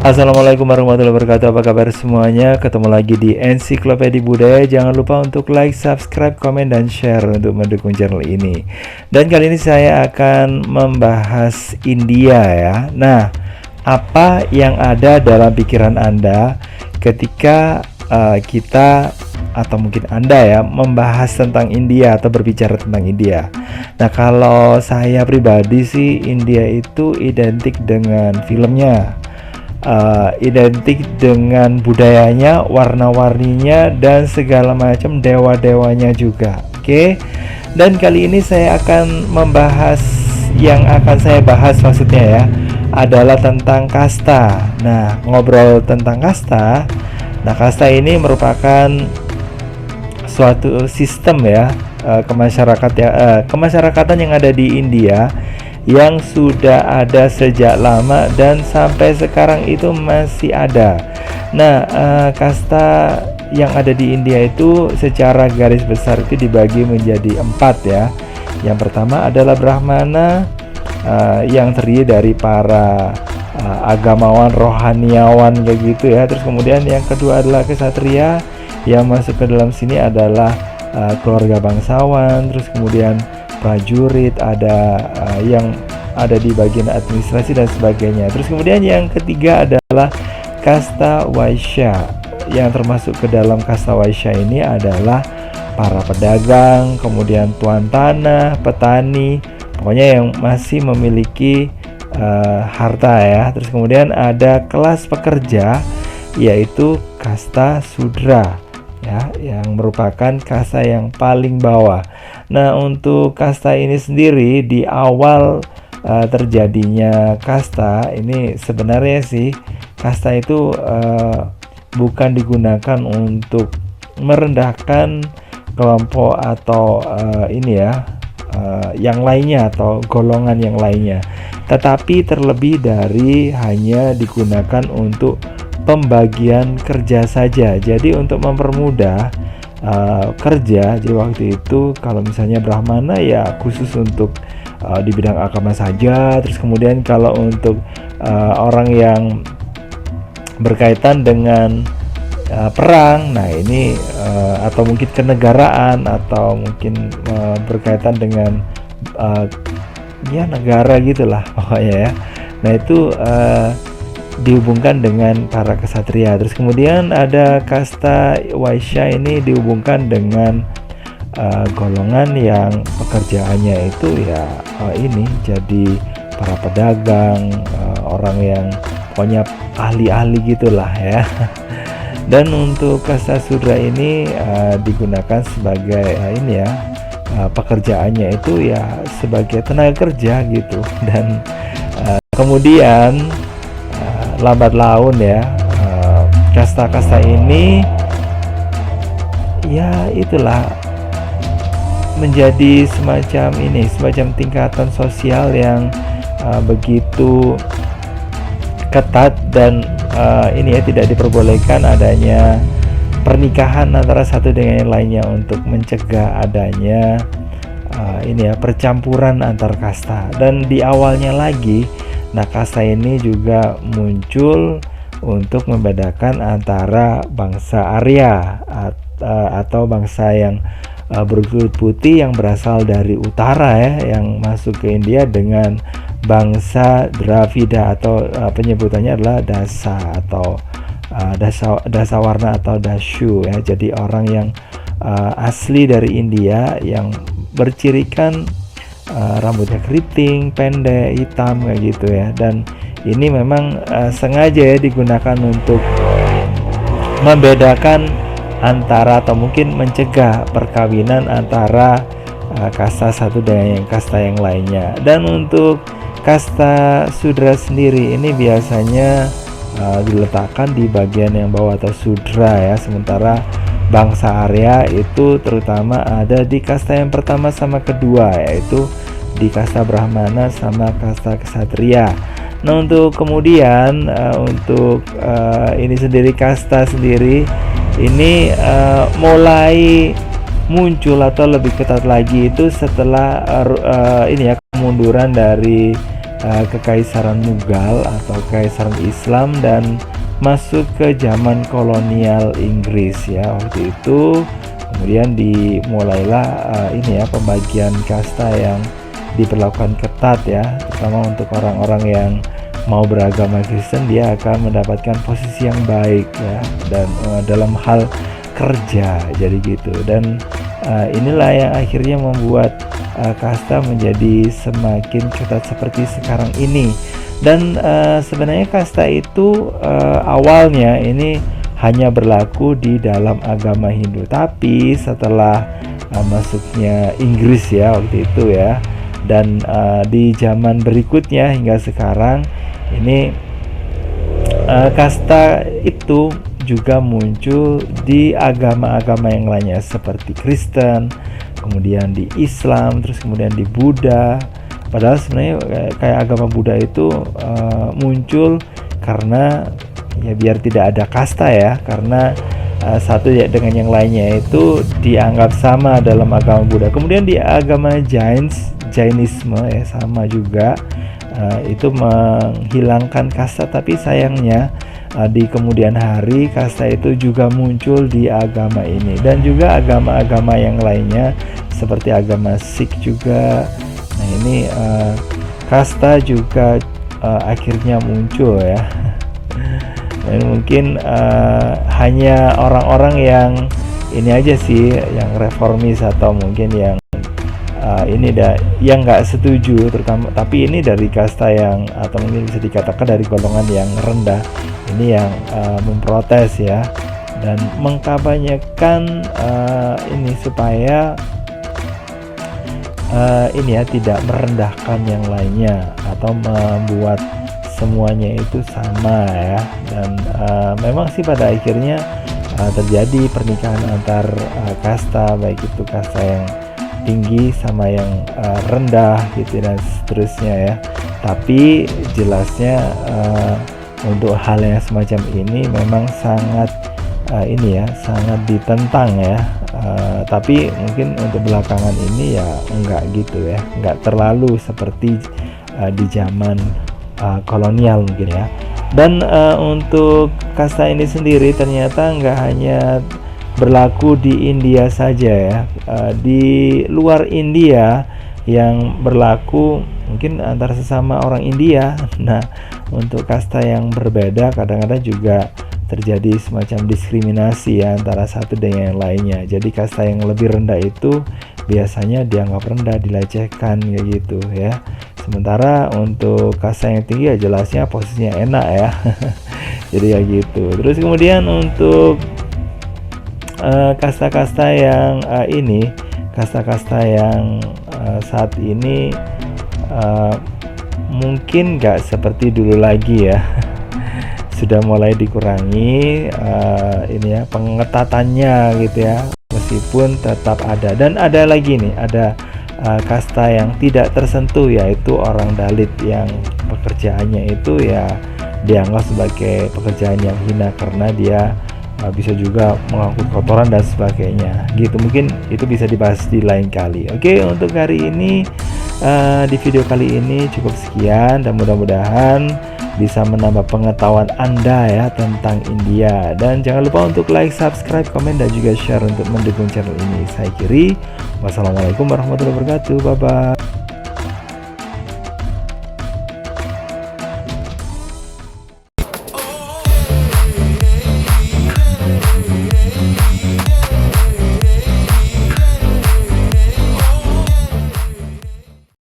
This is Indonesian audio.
Assalamualaikum warahmatullahi wabarakatuh. Apa kabar semuanya? Ketemu lagi di Ensiklopedia Budaya. Jangan lupa untuk like, subscribe, komen, dan share untuk mendukung channel ini. Dan kali ini saya akan membahas India ya. Nah, apa yang ada dalam pikiran Anda ketika kita atau mungkin Anda ya membahas tentang India atau berbicara tentang India? Nah, kalau saya pribadi sih India itu identik dengan filmnya, identik dengan budayanya, warna-warninya, dan segala macam dewa-dewanya juga. Oke. Dan kali ini saya akan membahas, yang akan saya bahas maksudnya ya, adalah tentang kasta. Nah, ngobrol tentang kasta. Nah, kasta ini merupakan suatu sistem ya, kemasyarakatan yang ada di India, yang sudah ada sejak lama dan sampai sekarang itu masih ada. Nah, kasta yang ada di India itu secara garis besar itu dibagi menjadi 4 ya. Yang pertama adalah Brahmana, yang terdiri dari para agamawan, rohaniawan kayak gitu ya. Terus kemudian yang kedua adalah Ksatria, yang masuk ke dalam sini adalah keluarga bangsawan. Terus kemudian prajurit, ada yang ada di bagian administrasi dan sebagainya. Terus kemudian yang ketiga adalah kasta Waisya, yang termasuk ke dalam kasta Waisya ini adalah para pedagang, kemudian tuan tanah, petani, pokoknya yang masih memiliki harta ya. Terus kemudian ada kelas pekerja, yaitu kasta Sudra ya, yang merupakan kasta yang paling bawah. Nah, untuk kasta ini sendiri, di awal terjadinya kasta ini sebenarnya sih, kasta itu bukan digunakan untuk merendahkan kelompok atau yang lainnya atau golongan yang lainnya, tetapi terlebih dari hanya digunakan untuk pembagian kerja saja. Jadi untuk mempermudah kerja, jadi waktu itu kalau misalnya Brahmana ya khusus untuk di bidang agama saja. Terus kemudian kalau untuk orang yang berkaitan dengan perang, nah ini atau mungkin kenegaraan, atau mungkin berkaitan dengan ya negara gitulah pokoknya ya. Nah itu dihubungkan dengan para ksatria. Terus kemudian ada kasta Waisya, ini dihubungkan dengan golongan yang pekerjaannya itu ya ini jadi para pedagang, orang yang pokoknya ahli-ahli gitulah ya. Dan untuk kasta Sudra ini digunakan sebagai pekerjaannya itu ya sebagai tenaga kerja gitu. Dan kemudian lambat laun ya, kasta-kasta ini ya itulah menjadi semacam tingkatan sosial yang begitu ketat, dan tidak diperbolehkan adanya pernikahan antara satu dengan yang lainnya untuk mencegah adanya percampuran antar kasta. Dan di awalnya lagi, nah kasta ini juga muncul untuk membedakan antara bangsa Arya atau bangsa yang berkulit putih yang berasal dari utara ya, yang masuk ke India, dengan bangsa Dravida atau penyebutannya adalah Dasa atau Dasawarna atau Dasyu ya. Jadi orang yang asli dari India yang bercirikan rambutnya keriting, pendek, hitam kayak gitu ya. Dan ini memang sengaja ya digunakan untuk membedakan antara atau mungkin mencegah perkawinan antara kasta satu dengan kasta yang lainnya. Dan untuk kasta Sudra sendiri ini biasanya diletakkan di bagian yang bawah atau Sudra ya, sementara bangsa Arya itu terutama ada di kasta yang pertama sama kedua, yaitu di kasta Brahmana sama kasta Ksatria. Nah, untuk kemudian untuk ini sendiri, kasta sendiri ini mulai muncul atau lebih ketat lagi itu setelah kemunduran dari Kekaisaran Mughal atau Kekaisaran Islam dan masuk ke zaman kolonial Inggris ya waktu itu. Kemudian dimulailah ini ya pembagian kasta yang diperlakukan ketat ya, terutama untuk orang-orang yang mau beragama Kristen, dia akan mendapatkan posisi yang baik ya, dan dalam hal kerja jadi gitu. Dan inilah yang akhirnya membuat kasta menjadi semakin ketat seperti sekarang ini. Dan sebenarnya kasta itu awalnya ini hanya berlaku di dalam agama Hindu, tapi setelah masuknya Inggris ya waktu itu ya, dan di zaman berikutnya hingga sekarang ini kasta itu juga muncul di agama-agama yang lainnya seperti Kristen, kemudian di Islam, terus kemudian di Buddha. Padahal sebenarnya kayak agama Buddha itu muncul karena ya biar tidak ada kasta ya, karena satu ya dengan yang lainnya itu dianggap sama dalam agama Buddha. Kemudian di agama Jainisme ya sama juga, itu menghilangkan kasta, tapi sayangnya di kemudian hari kasta itu juga muncul di agama ini, dan juga agama-agama yang lainnya seperti agama Sikh juga. Nah ini kasta juga akhirnya muncul ya. Dan mungkin hanya orang-orang yang ini aja sih, yang reformis atau mungkin yang yang nggak setuju, terutama tapi ini dari kasta yang atau mungkin bisa dikatakan dari golongan yang rendah ini yang memprotes ya, dan mengkampanyekan ini supaya ini ya tidak merendahkan yang lainnya atau membuat semuanya itu sama ya. Dan memang sih pada akhirnya terjadi pernikahan antar kasta, baik itu kasta yang tinggi sama yang rendah gitu dan seterusnya ya. Tapi jelasnya untuk hal yang semacam ini memang sangat ini ya, sangat ditentang ya. Tapi mungkin untuk belakangan ini ya enggak gitu ya, enggak terlalu seperti di zaman kolonial mungkin ya. Dan untuk kasta ini sendiri ternyata enggak hanya berlaku di India saja ya, di luar India yang berlaku mungkin antara sesama orang India. Nah untuk kasta yang berbeda kadang-kadang juga terjadi semacam diskriminasi ya antara satu dengan yang lainnya. Jadi kasta yang lebih rendah itu biasanya dianggap rendah, dilecehkan kayak gitu ya. Sementara untuk kasta yang tinggi ya jelasnya posisinya enak ya. Jadi kayak gitu. Terus kemudian untuk kasta-kasta yang ini, kasta-kasta yang saat ini mungkin nggak seperti dulu lagi ya. Sudah mulai dikurangi ini ya pengetatannya gitu ya, meskipun tetap ada. Dan ada lagi nih, ada kasta yang tidak tersentuh, yaitu orang Dalit yang pekerjaannya itu ya dianggap sebagai pekerjaan yang hina karena dia bisa juga mengangkut kotoran dan sebagainya gitu. Mungkin itu bisa dibahas di lain kali. Oke, untuk hari ini di video kali ini cukup sekian, dan mudah-mudahan bisa menambah pengetahuan Anda ya tentang India. Dan jangan lupa untuk like, subscribe, komen, dan juga share untuk mendukung channel ini. Saya Kiri, wassalamualaikum warahmatullahi wabarakatuh. Bye bye.